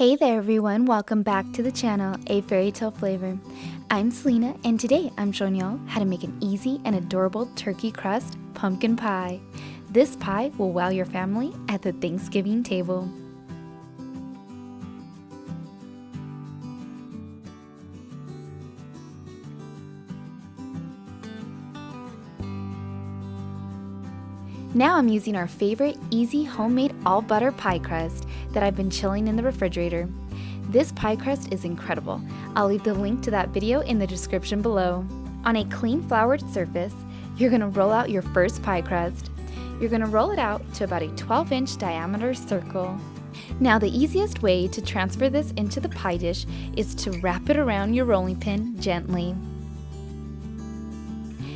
Hey there everyone, welcome back to the channel, A Fairy Tale Flavor. I'm Selena and today I'm showing y'all how to make an easy and adorable turkey crust pumpkin pie. This pie will wow your family at the Thanksgiving table. Now I'm using our favorite easy homemade all butter pie crust that I've been chilling in the refrigerator. This pie crust is incredible. I'll leave the link to that video in the description below. On a clean floured surface, you're going to roll out your first pie crust. You're going to roll it out to about a 12-inch diameter circle. Now the easiest way to transfer this into the pie dish is to wrap it around your rolling pin gently.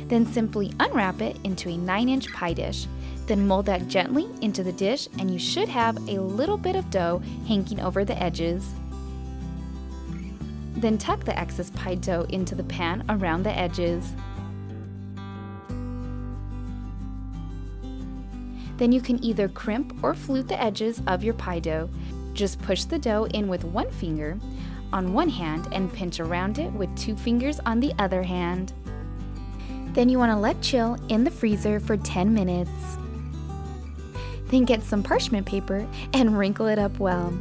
Then simply unwrap it into a 9-inch pie dish. Then mold that gently into the dish and you should have a little bit of dough hanging over the edges. Then tuck the excess pie dough into the pan around the edges. Then you can either crimp or flute the edges of your pie dough. Just push the dough in with one finger on one hand and pinch around it with 2 fingers on the other hand. Then you want to let chill in the freezer for 10 minutes. Then get some parchment paper and wrinkle it up well.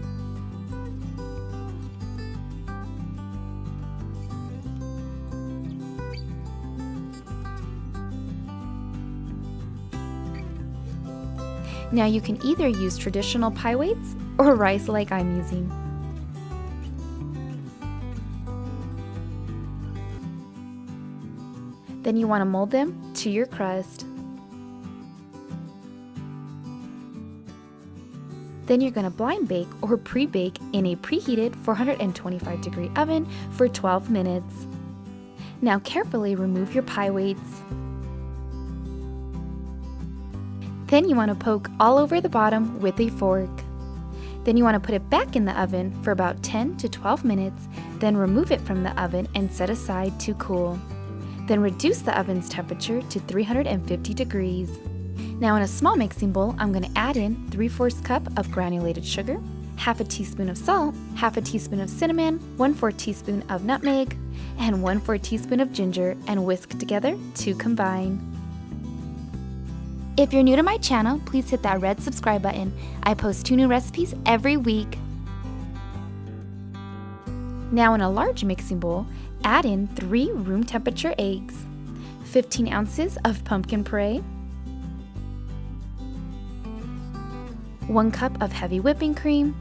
Now you can either use traditional pie weights or rice like I'm using. Then you want to mold them to your crust. Then you're going to blind bake or pre-bake in a preheated 425-degree oven for 12 minutes. Now carefully remove your pie weights. Then you want to poke all over the bottom with a fork. Then you want to put it back in the oven for about 10 to 12 minutes, then remove it from the oven and set aside to cool. Then reduce the oven's temperature to 350 degrees. Now in a small mixing bowl, I'm going to add in 3/4 cup of granulated sugar, half a teaspoon of salt, half a teaspoon of cinnamon, 1/4 teaspoon of nutmeg, and 1/4 teaspoon of ginger and whisk together to combine. If you're new to my channel, please hit that red subscribe button. I post 2 new recipes every week. Now in a large mixing bowl, add in 3 room temperature eggs, 15 ounces of pumpkin puree, 1 cup of heavy whipping cream,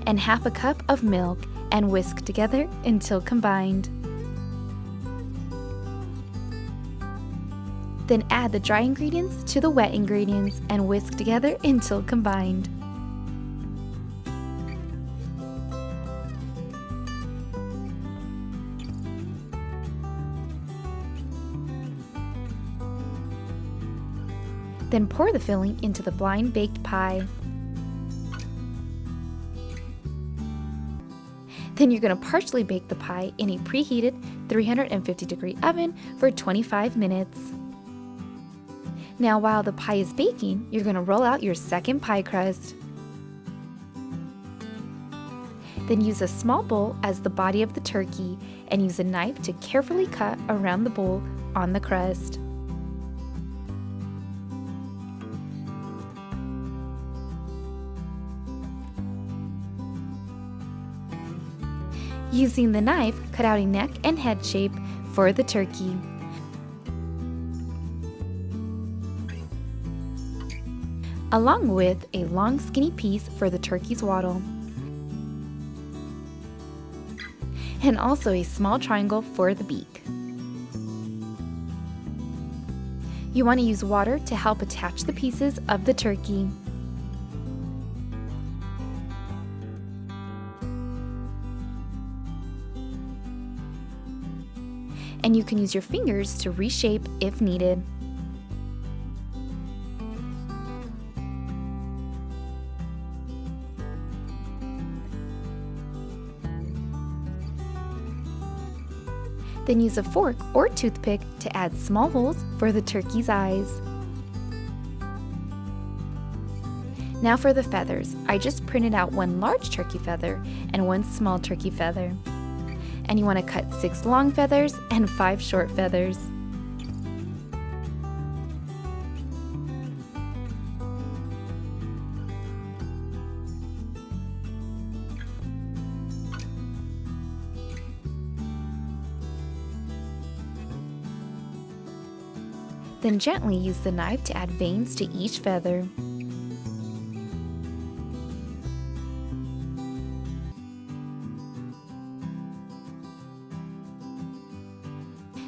and half a cup of milk and whisk together until combined. Then add the dry ingredients to the wet ingredients and whisk together until combined. Then pour the filling into the blind baked pie. Then you're going to partially bake the pie in a preheated 350-degree oven for 25 minutes. Now while the pie is baking, you're going to roll out your second pie crust. Then use a small bowl as the body of the turkey and use a knife to carefully cut around the bowl on the crust. Using the knife, cut out a neck and head shape for the turkey. Along with a long skinny piece for the turkey's wattle. And also a small triangle for the beak. You want to use water to help attach the pieces of the turkey. And you can use your fingers to reshape if needed. Then use a fork or toothpick to add small holes for the turkey's eyes. Now for the feathers. I just printed out one large turkey feather and one small turkey feather. And you want to cut 6 long feathers and 5 short feathers. Then gently use the knife to add veins to each feather.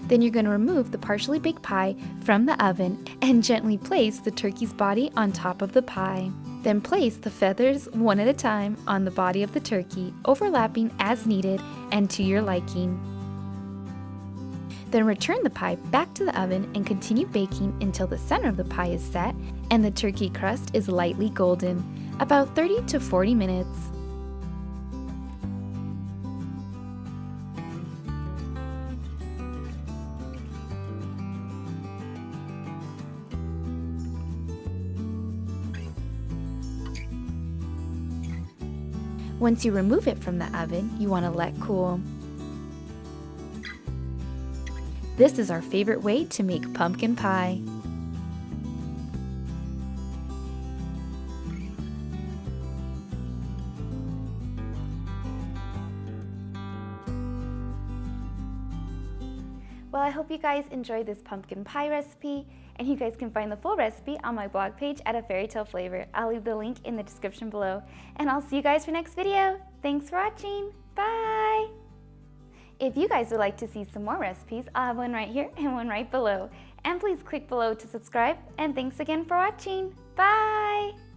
Then you're going to remove the partially baked pie from the oven and gently place the turkey's body on top of the pie. Then place the feathers one at a time on the body of the turkey, overlapping as needed and to your liking. Then return the pie back to the oven and continue baking until the center of the pie is set and the turkey crust is lightly golden, about 30 to 40 minutes. Once you remove it from the oven, you want to let cool. This is our favorite way to make pumpkin pie. Well, I hope you guys enjoyed this pumpkin pie recipe, and you guys can find the full recipe on my blog page at A Fairytale Flavor. I'll leave the link in the description below, and I'll see you guys for next video. Thanks for watching. Bye! If you guys would like to see some more recipes, I'll have one right here and one right below. And please click below to subscribe, and thanks again for watching. Bye!